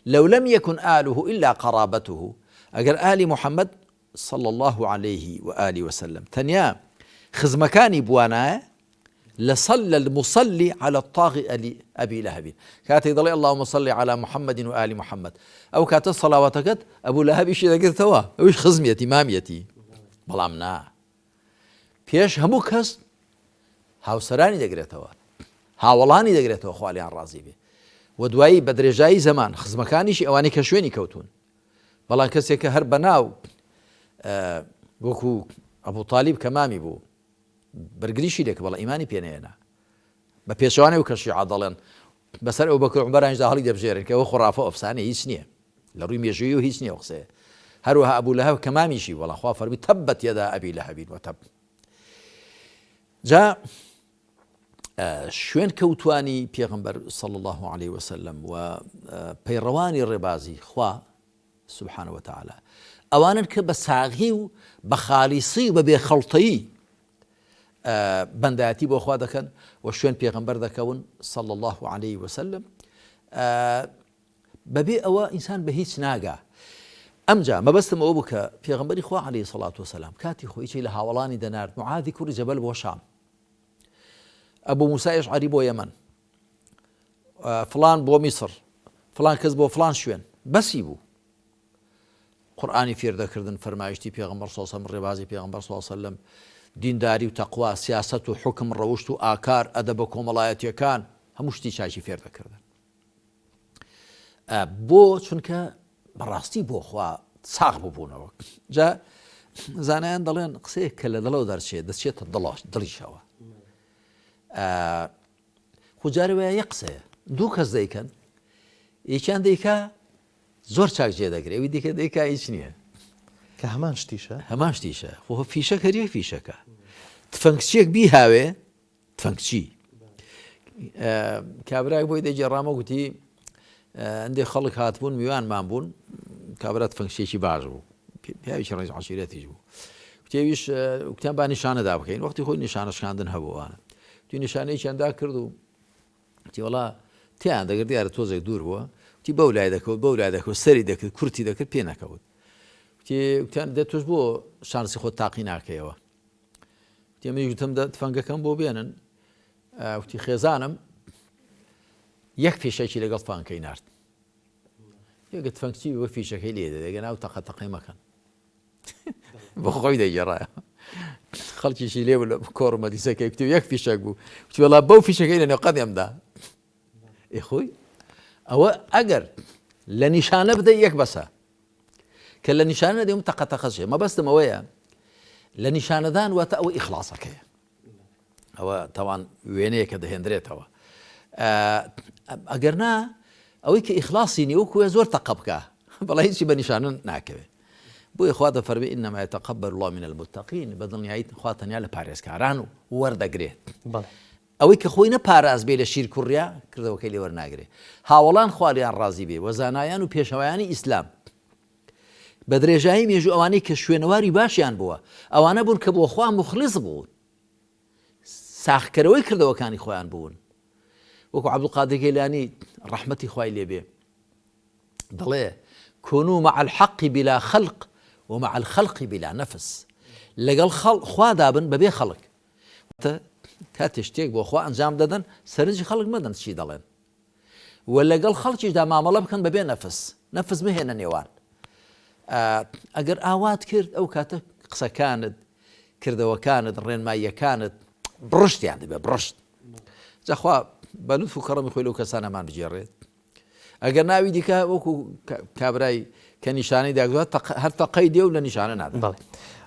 لو لم يكن آله إلا قرابته أجر آل محمد صلى الله عليه وآله وسلم تنيا خزمكاني بوانا لصلى المصلي على الطاغي أبي لهب كانت يضلي اللهم صل على محمد وآل محمد أو كانت الصلاة وتكت أبو لهب إيش إذا قلت توا وإيش خزميتي ماميتي بلامنا بيش همو كس هاوسراني دقريتوا هاولاني دقريتوا خوالي عن رازي به ودواي بدرجاي زمان خزمكانيش أواني كشويني كوتون بلان كسيك هر بناو وكو أبو طالب كمامي بو برگریشی لێک بەڵە ئیمانی پێنێنا بە پێشوانێ و کەشیعە دەڵێن بەسەر ئەو بەکر عومەر ئەنجدا هەڵی دەبژێرن کە ئەوە خۆڕافە ئەفسانە هیچ نییە لە ڕووی مێژووی و هیچ نییە قسەیە هەروەها ئەبوو لەهەب کەمامیشی وەڵا خوا فەرمی تەبەت یەدا ئەبی لەهەبین وەتەب جا شوێن کەوتوانی پێغەمبەر صلی الله عليه وسلم و پەیڕەوانی ڕێبازی خوا سبحانه وتعالى ئەوانن کە بە ساغی و بە خالیسی و بە بێخەڵتەیی بەندایەتی بۆ خوا دەکەن و شوێن پێغەمبەر دەکەون صلی الله عليه وسلم بەبێ ئەوە ئینسان بە هیچ ناگا. ئەمجا مەبەستم ئەوە بوو کە پێغەمبەری خوا عليه الصلاة والسلام کاتی خۆی چی لە هاوڵانی دەنارد معاذی کوڕی جەبەل بۆ شام ئەبوو موسای ئەشعەری بۆ یەمەن فلان بۆ میسر فلان کەس بۆ فلان شوێن بەسی بوو قورئانی فێر دەکردن فەرمایشتی پێغەمبەر صلی الله عليه وسلم ڕێبازی پێغەمبەر صلی الله عليه وسلم دینداری و تەقوا سیاست و حکم ڕەوشت و ئاکار ئەدەب بە کۆمەڵایەتیەکان هەموو شتی چاشی فێر دەکردن بۆ چونکە بەڕاستی بۆ خوا ساغ ببوونەوە. جا زانایان دەڵێن قسەیەک کە لە دڵەوە دەرچێت دەچێتە دڵیشەوە خوجارە وایە یەک قسەیە دوو کەس دەیکەن یەکیان دەیکا زۆر چاک جێ دەگرێت ئەوی دیکە دەیکا هیچ نییە کە هەمان شتیشە هەمان شتیشە خۆ فیشە هەریە فیشەکە تفەنگچیەک بیهاوێ تفەنگچی کابرای بۆی دەیگێڕامە گوتی ئەندێ خەڵک هاتبوون میوانمان بوون کابرا تفەنگچیەکی باش بوو پیاوێکی ڕێز عەشیرەتیش بوو وتێویش وتیان با نیشانەدا بکەین وەختی خۆی نیشانەشکاندن هەبووانە توی نیشانەیەکیاندا کرد و وتی وەڵا تیان دەگەر دیارە تۆزێک دوور بووە وتی بەو لای دەکەوت بەو لای دەکەوت سەری دەکرد کورتی دەکرد پێ نەکەوت وتیان دێت تۆش بۆ شانسی خۆت تاقی ناکەیەوە وتی منیش گوتم تفەنگەکەم بۆ بێنن وتی خێزانم یەک فیشەکی لەگەڵ فانکەی نارد یەکە تفەنگچی بۆ فیشەکەی لێ دەدەگە ناو تەقەتەقەی مەکەن بۆ خۆی دەیگەڕایە خەڵکیشی لێ لە کۆڕ مەدیسەکەی وتی یەک فیشەک بوو وتی وەڵا بەو فیشەکەی لەنێو قەدێمدا خۆی ئەوە ئەگەر لە نیشانە بدەی یەک بەسە کە لە نیشانە دێم تەقەتەقەشێ مەبەستم ئەوەیە لە نیشانەدان واتە ئەوە ئیخلاصەکەیە ئەوە تاوان وێنەیە کە دەهێنرێتەوە ئەگەر نا ئەوەی کە ئیخلاصی نیە وەکوێ زۆر تەقە بکە بەڵام هیچی بە نیشانە ناکەوێت بۆیە خوا دەفەرمێ ئینەما یەتەقەبەل الله من المتقین بە دڵنیایی خوا تەنیا لە پارێزکاران و وەردەگرێت ئەوەی کە خۆی نەپاراز بێ لە شیر کوڕیا کردەوەکەی لێ وەرناگرێ هاوڵان خوالیان ڕازی بێ وە زانایان و پێشەوایانی ئیسلام بە درێژایی مێژوو ئەوانەی کە شوێنەواری باشیان بووە ئەوانە بوون کە بۆ خوا مخلیص بوون ساخکەرەوەی کردەوەکانی خۆیان بوون وەکو عەبدولقادر گەیلانی ڕەحمەتی خوای لێبێ دەڵێ كونوا مع الحق بلا خلق ومع الخلق بلا نفس لەگەڵ خوا دابن بەبێ خەڵک کاتێ شتێک بۆ خوا ئەنجام دەدەن سەرنجی خەڵک مەدەن چی دەڵێن و لەگەڵ خەڵکیشدا مامەڵە بکەن بەبێ نەفس مهێنە نێوان ئەگەر ئاوات کرد ئەو کاتە قسەکانت کردەوەکانت ڕێنماییەکانت بڕشتیان دەبێ بڕشت جاخوا بە لوتف و کەڕەمی خۆی لەو کەسانەمان بجێڕێت ئەگەر ناوی دیکە وەکو کابرای کە نیشانەی داگوات هەر تەقەی دێ و لە نیشانە نادەن.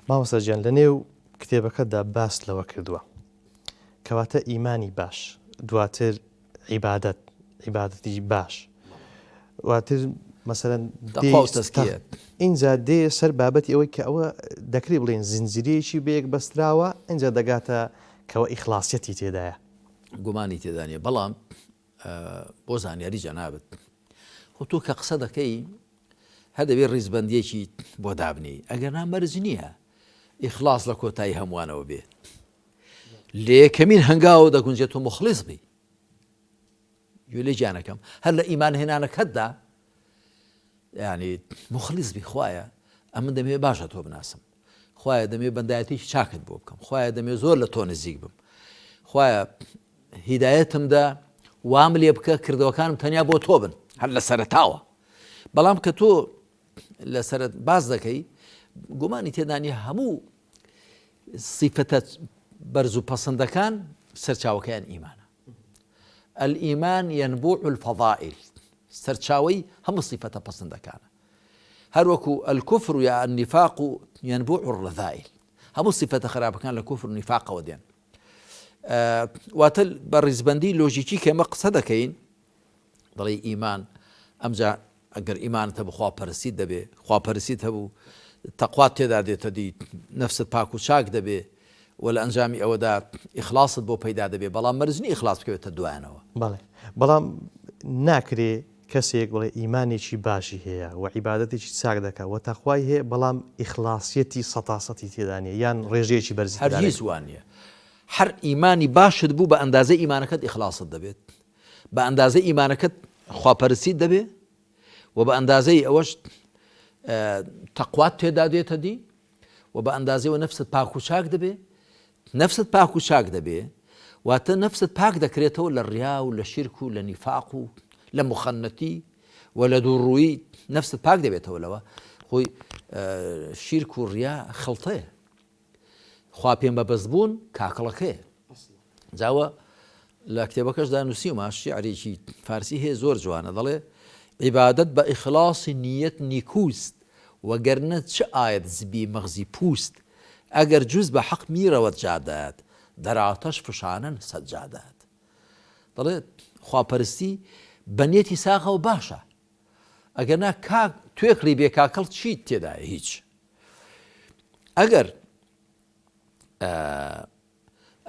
مامۆستا گیان لە نێو کتێبەکەتدا باس لەوە کردووە کەواتە ئیمانی باش دواتر عیبادەتی باش واتر مثلا تەقوا و تەزکیە. اینجا دێ سەر بابەتی ئەوەی کە ئەوە دەکری بڵێن زنجیرەیەکی بەیەک بەستراوە اینجا دەگاتە کەەوە ئیخلاسیەتی تێدایە. گومانی تێدانە بەڵام بۆ زانیاری جەنابەت خۆ تۆ کە قسە دەکەی هەدەبێت ڕیزبەندیەکی بۆ دابنی ئەگەر نامەرج نییە ئیخلاص لە کۆتایی هەمووانەوە بێت لە یەکەمین هەنگاوە دەگونجێت تۆ مخلیص بی گوێ لێ گیانەکەم هەر لە ئیمان هێنانەکەتدا یعنی مخلیص بی خوایە ئەمن دەمێ باشە تۆ بناسم خوایە دەمێ بەندایەتیی چاکت بۆ بکەم خوایە دەمێ زۆر لە تۆ نزیک بم خوایە هیدایەتمدا وام لێ بکە کردەوەکانم تەنیا بۆ تۆ بن هەر لە سەرەتاوە بەڵام کە تۆ لە سەرەت باز دەکەی گومانی تێدانی هەموو سیفەتە بەرز و پەسەندەکان سەرچاوەکەیان ئیمانە الئیمان ينبوع الفضائل سەرچاوەی هەموو سیفەتە پەسەندەکانە هەروەکو الكفر یا النفاق ينبوع الرذائل هەموو سیفەتە خراپەکان لە کوفر و نیفاقەوە دێن واتە بە ڕیزبەندی لۆژیکی کێمە قسە دەکەین دەڵێ ئیمان ئەمجا ئەگەر ئیمانتە بخوا پەرستیت دەبێ خواپەرستیت هەبوو تەقوات تێدا دێتە دی نەفست پاک و چاک دەبێ و لە ئەنجامی ئەوەدا ئیخلاصت بۆ پەیدا دەبێ بەڵام مەرجنی ئیخلاص بکەوێتە دوایانەوە بەڵێ بەڵام ناکرێ کەسێک بڵێ ئیمانێکی باشی هەیە و عیبادەتێکی چاک دەکات و تەخوای هەیە بەڵام ئیخلاسیەتی سەتاسەتی تێدانێ یان ڕێژەیەکی بەرزی هەرگیز وانە هەر ئیمانی باشت بوو بە ئەندازە ئیمانەکەت ئیخلاصت دەبێت بە ئەندازە ئیمانەکەت خواپەرستیت دەبێ و بە ئەندازەی ئەوەش تەقوات تێدا دێتە دی و بە ئەندازەیەوە نەفست پاک و چاک دەبێ نەفست پاک و چاک دەبێ واتە نەفست پاک دەکرێتەوە لە ڕیا و لە شرک و لە نیفاق و لە مخەنەتی و لە دووڕووی نەفست پاک دەبێتەوە لەوە خۆی شرک و ڕیا خەڵتەیە خوا پێم بەبەست بوون کاکڵەکەیە جاوە لە کتێبەکەشدا نووسیومە شیعرێکی فارسی هەیە زۆر جوانە دەڵێ عیبادەت بە ئیخلاصی نیەت نیکوست وەگەرنە چه ئاەت زبی مەغزی پوست ئەگەر جوز بە حەق میرەوەت جادات دەراتەش فشانن سەجادات دەڵێت خواپەرستی بەنیەتی ساغەوە باشە ئەگەر نا توێکڵی بێ کاکەڵ چیت تێدایە هیچ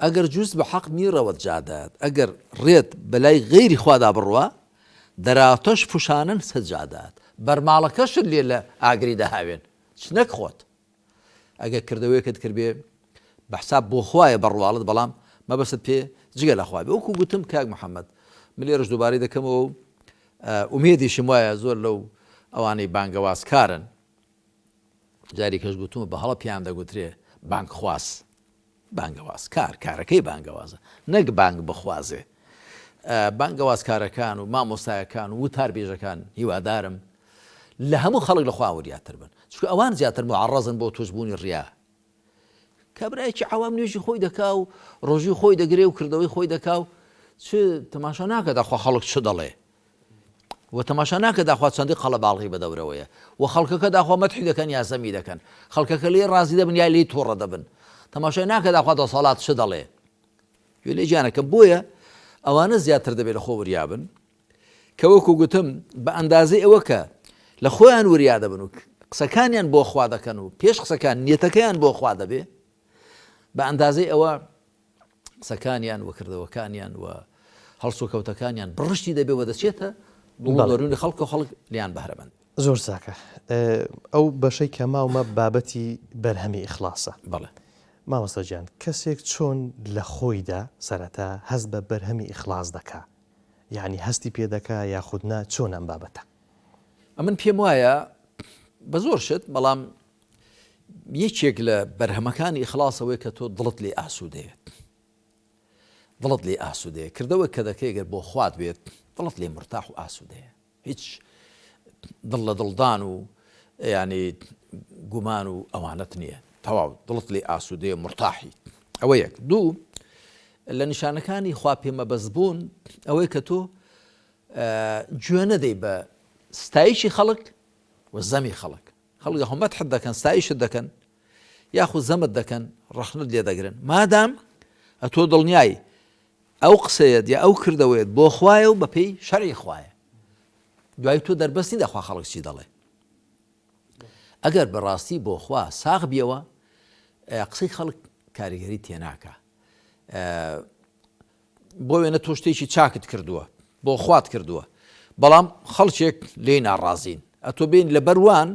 ئەگەر جوز بە حەق میرەوەت جادات ئەگەر ڕێت بەلای غەیری خوادا بڕوە دەراتەش فشانن سەجادات بەرماڵەکەشت لێ لە ئاگری دەهاوێن چ نەکخۆت ئەگەر کردەوەیەکت کردبێ بە حساب بۆ خوایە بەڕواڵت بەڵام مەبەست پێ جگە لە خوای بێ وەکو گوتم کاک محەممەد ملێرەش دووبارەی دەکەمەوە و ئومێدیشم وایە زۆر لەو ئەوانەی بانگەوازکارن جاری کەش گوتومە بە هەڵە پیان دەگوترێ بانگ خواست بانگەوازکار کارەکەی بانگەوازە نەک بانگ بخوازێ بانگەوازکارەکان و مامۆستایەکان و وتاربێژەکان هیوادارم لە هەموو خەڵک لە خوا وریاتر بن چونکە ئەوان زیاتر معەڕەزن بۆ توشبوونی ڕیا کابرایەکی عەوام نوێژی خۆی دەکا و ڕۆژی خۆی دەگرێ و کردەوەی خۆی دەکا و چ تەماشا ناکە داخوا خەڵک چ دەڵێ و تەماشا ناکە داخوا چەندی قەڵە باڵغی بەدەورەوەیە و خەڵکەکە داخوا مەدحی دەکەن یا زەمی دەکەن خەڵکەکە لێ ڕازی دەبن یا لێی تۆڕە دەبن تەماشای ناکە داخوا دەسەڵات چ دەڵێ گوێ لێ گیانەکەم بۆیە ئەوانە زیاتر دەبێت لە خۆ وریابن کە وەکو گوتم بە ئەندازەی ئەوە کە لە خۆیان وریا دەبن و قسەکانیان بۆ خوا دەکەن و پێش قسەکان نیەتەکەیان بۆ خوا دەبێ بە ئەندازەی ئەوە قسەکانیان و کردەوەکانیان و هەڵسوکەوتەکانیان بڕشتی دەبێ و دەچێتە دەروونی خەڵک و خەڵک لیان بەهرەمەند زۆر چاکە ئەو بەشەی کە ماومە بابەتی بەرهەمی ئیخلاسە بەڵێ مامۆستا گیان کەسێک چۆن لە خۆیدا سەرەتا هەست بە بەرهەمی ئیخلاس دەکا یعنی هەستی پێ دەکا یاخودنا چۆن ئەم بابەتە ئەمن پێم وایە بە زۆر شت بەڵام یەکێک لە بەرهەمەکانی ئیخلاسەوەی کە تۆ دڵت لێ ئاسوودەیەت دڵت لێ ئاسوودەیە کردەوە کە دەکەی گەر بۆ خوات بێت دڵت لێ مرتاح و ئاسوودەیە هیچ دڵ لە دڵدان و ینی گومان و ئەوانەت نییە تەواو دڵت لێ ئاسوودەیە مرتاحی ئەوە یەک دوو لە نیشانەکانی خوا پێمەبەست بوون ئەوەی کە تۆ گوێ نەدەی بە ستایشی خەڵک و زەمی خەڵک خەڵک هەمەت حد دەکەن ستایشت دەکەن یاخود زەمت دەکەن ڕەخنت لێ دەگرن مادام ئەتۆ دڵنیایی ئەو قسەیەت یا ئەو کردەوەیت بۆ خوایە و بەپێی شەرعی خوایە دوای تۆ دەربەستی دەخوا خەڵک چی دەڵێ ئەگەر بەڕاستی بۆ خوا ساغ بیەوە قسەی خەڵک کاریگەری تێناکە بۆ وێنە تۆ شتێکی چاکت کردووە بۆ خوات کردووە بەڵام خەڵکێک لێی ناڕازین ئەتۆ بین لە بەروان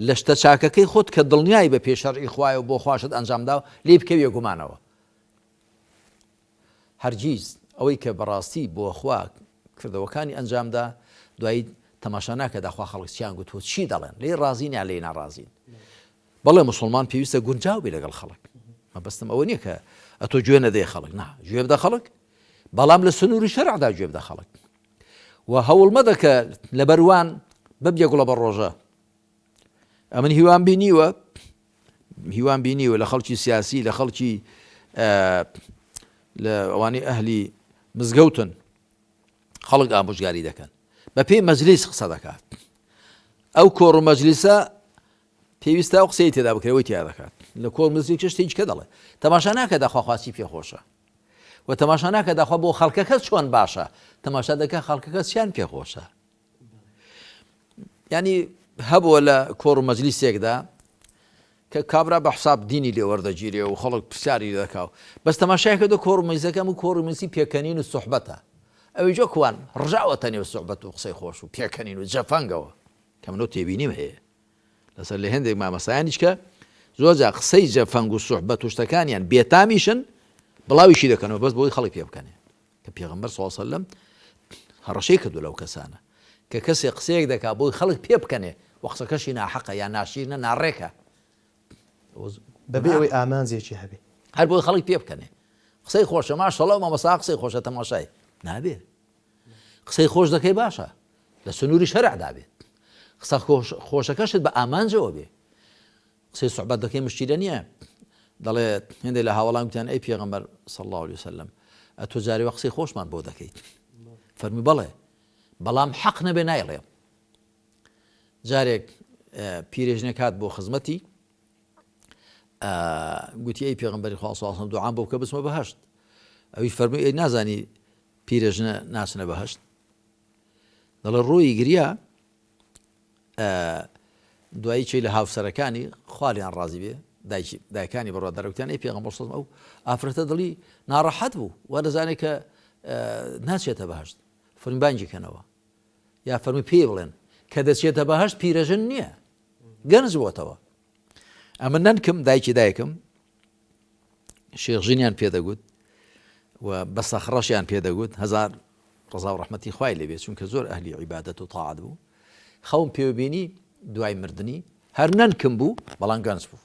لە شتە چاکەکەی خۆت کە دڵنیایی بە پێشەڕی خوایە و بۆ خواشت ئەنجامدا لێ بکەوێ گومانەوە هەرگیز ئەوەی کە بەڕاستی بۆ خوا کردەوەکانی ئەنجامدا دوایی تەماشا ناکە داخوا خەڵک چیان گوتوە چی دەڵێن لێ ڕازین یا لێ ناڕازین بەڵێ مسلمان پێویستە گونجاو بێ لەگەڵ خەڵک مەبەستم ئەوە نییە کە ئەتۆ گوێ نەدەی خەڵک نا گوێ بدە خەڵک بەڵام لە سنووری شەرعدا گوێ بدە خەڵک و هەوڵ مەدە کە لە بەروان ببیە گوڵە بە ڕۆژە ئەمن هیوان بینیوە لە خەڵکی سیاسی لە خەڵکی لە ئەوانەی ئەهلی مزگەوتن خەڵک ئامۆژگاری دەکەن بە پێی مەجلیس قسە دەکات ئەو کۆڕ و مەجلیسە پێویستە ئەو قسەی تێدا بکرێەوەی تیا دەکات لە کۆڕ مزگەوت شتێکی کە دەڵێ تەماشا ناکە داخوا خواسی پێخۆشە و تەماشا ناکە داخوا بۆ خەڵکەکە چۆن باشە تەماشا دەکە خەڵکەکە چیان پێخۆشە ینی هەبووە لە کۆڕ و مەجلیسێکدا کە کابرا بە حساب دینی لێ وەردەگیرێ و خەڵک پرسیاری دەکاو بەس تەماشایەکە دۆ کۆڕ و مەجلیسەکەم و کۆڕ و مەجلیسی پێکەنین و سوحبەتە ئەوەی جۆ کوان ڕژاوەتە نێو سوحبەت و قسەی خۆش و پێکەنین و جەفەنگەوە کە منۆ تێبینیم هەیە لەسەر لە هێندێک مامەسایانیش کە زۆرجار قسەی جەفەنگ و سوحبەت و شتەکانیان بێتامیشن بڵاویشی دەکەنەوە بەس بۆی خەڵک پێ بکەنێ کە پێغەمبەر صلی الله علیه و سلم هەڕەشەی کردو لەو کەسانە کە کەسێک قسەیەک دەکا بۆی خەڵک پێ بکەنێ و قسەکەشی ناحەقە یا ناشیرنە ناڕێکە بەبێ ئەوەی ئامانجێکی هەبێ هەر بۆی خەڵک پێ بکەنێ قسەی خۆشە ماشەڵڵا مامەسا قسەی خۆشە تەماشای نابێ قسەی خۆش دەکەی باشە لە سنووری شەرعدا بێت قسە خۆشەکەشت بە ئامانجەوە بێ قسەی سوحبەت دەکەی مشکلە نییە دەڵێت هێندێک لە هاوڵان گوتیان ئەی پێغەمبەر صلی الله علیه وسلم ئەتۆ جارێ قسەی خۆشمان بۆ دەکەیت فەرمی بەڵێ بەڵام حەق نەبێ نایڵێم جارێک پیرێژنێک هات بۆ خزمەتی گوتی ئەی پێغەمبەری خوا صلی الله علیه وسلم دوعام بۆ بکە بچمە بەهەشت ئەویش فەرمی ئەی نازانی پیرێژنە ناچنە بەهەشت دەڵێ ڕۆیی گریا دوایی چی لە هاوسەرەکانی خوالیان ڕازی بێ دایکانی بەڕوادارەوتیان ئەی پێغەمبەر صلی الله علیه وسلم ئەو ئافرەتە دڵی ناڕەحەت بوو وا دەزانێت کە ناچێتە بەهەشت فەرمی بانگی کەنەوە یا فەرمی پێ بڵێن کە دەچێتە بەهەشت پیرەژن نییە گەنج بووەتەوە ئەمە نەنکم دایکی دایکم شێخژینیان پێدەگوت و بە سەخڕەشیان پێدەگوت هەزار ڕزا و ڕەحمەتی خوای لێبێت چونکە زۆر ئەهلی عیبادەت و تاعات بوو خەوم پێوەبینی دوای مردنی هەر نەنکم بوو بەڵام گەنج بوو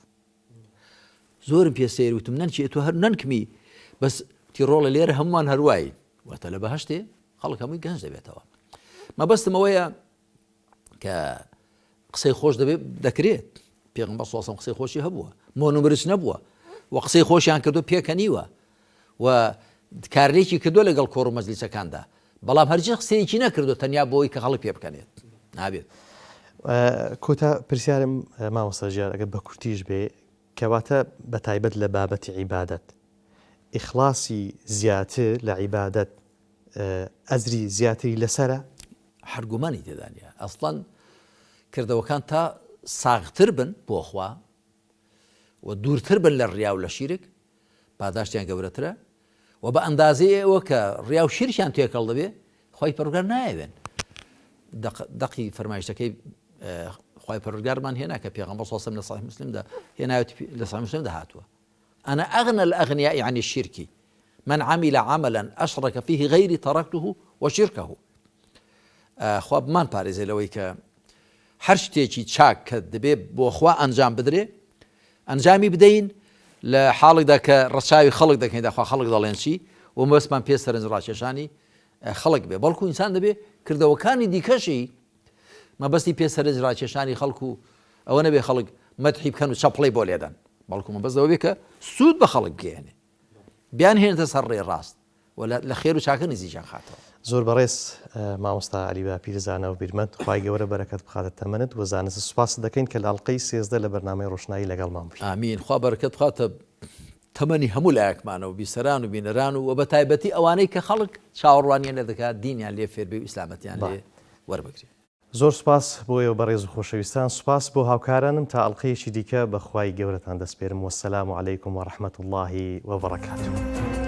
زۆرم پێ سەیر وتم نەنچێ تۆ هەر نەنکمی بەس تیڕۆڵە لێرە هەمومان هەروایی واتە لە بەهەشتێ خەڵک هەمووی گەنج دەبێتەوە مەبەستم ئەوەیە کە قسەی خۆش دەکرێت پێغەمبەر صلی الله علیه و سلم قسەی خۆشی هەبووە مۆنومرس نەبووە و قسەی خۆشیان کردو پێکەنیوە و کارێکی کردو لەگەڵ کۆڕ و مەجلیسەکاندا بەڵام هەرگیز قسەیەکی نەکردو تەنیا بۆی کە خەڵک پێ بکەنێت نابێت کۆتا پرسیارم مامۆستا ژیار ئەگەر بە کورتیش بێ کەواتە بە تایبەت لە بابەتی عیبادەت ئیخلاسی زیاتر لە عیبادەت ئەزری زیاتری لەسەرە هەرگومانی تێدانە ئەسڵەن کردەوەکان تا ساغتر بن بۆ خوا و دوورتر بن لە ڕیا و لە شیرک پاداشتیان گەورەترە و بە ئەندازەیە ئەوە کە ڕیا و شیرکیان تێکەڵ دەبێ خۆی پەروەردگار نایەوێن دقی فەرمایشتەکەی خۆی پەروەردگارمان هێنا کە پێغەمبەر صلی الله علیه و سلم لە صحیح مسلمدا هێناوێت لە صحیح مسلمدا هاتووە أنا أغنى الأغنياء عن الشرك من عمل عملا أشرك فيه غيري تركته وشركه خوا بمان پارێزێ لەوەی کە هەر شتێکی چاک کە دەبێ بۆ خوا ئەنجام بدرێ ئەنجامی بدەین لە حاڵێکدا کە ڕەچاوی خەڵک دەکەین داخوا خەڵک دەڵێن چی و مەبەستمان پێ سەرنج ڕاکێشانی خەڵک بێ بەڵکو ئینسان دەبێ کردەوەکانی دیکەشی مەبەستی پێ سەرنج ڕاکێشانی خەڵک و ئەوە نەبێ خەڵک مەدحی بکەن و چەپڵەی بۆ لێدەن بەڵکو مەبەست ئەوە بێ کە سوود بە خەڵک بگەێنێ بیان هێنێتە سەر ڕێ ڕاست و لە خێر و چاکە نزیکیان خاتەوە زۆر بەڕێز مامۆستا عەلیبا پیرزانە و بیرمەند خوای گەورە بەرەکەت بخاتە تەمەنت و زانست سوپاس دەکەین کە لە ئەڵقەی 13 لە بەرنامەی ڕۆشنایی لەگەڵمان بوویت ئامین خوا بەرەکەت بخاتە تەمەنی هەموو لایەکمانەوە بیسەران و بینەران و بە تایبەتی ئەوانەی کە خەڵک چاوەڕوانیان لێ دەکات دینیان لێ فێر بێ و ئیسلامەتیان لێ وەربگرێت زۆر سوپاس بۆ ئێوە بەڕێز و خۆشەویستان، سوپاس بۆ هاوکارانم تا ئەڵقەیەکی دیکە بەخوای گەورەتان دەسپێرم. وەسەلام عەلەیکم وەڕەحمەتوڵڵاهی وەبەڕەکاتوه.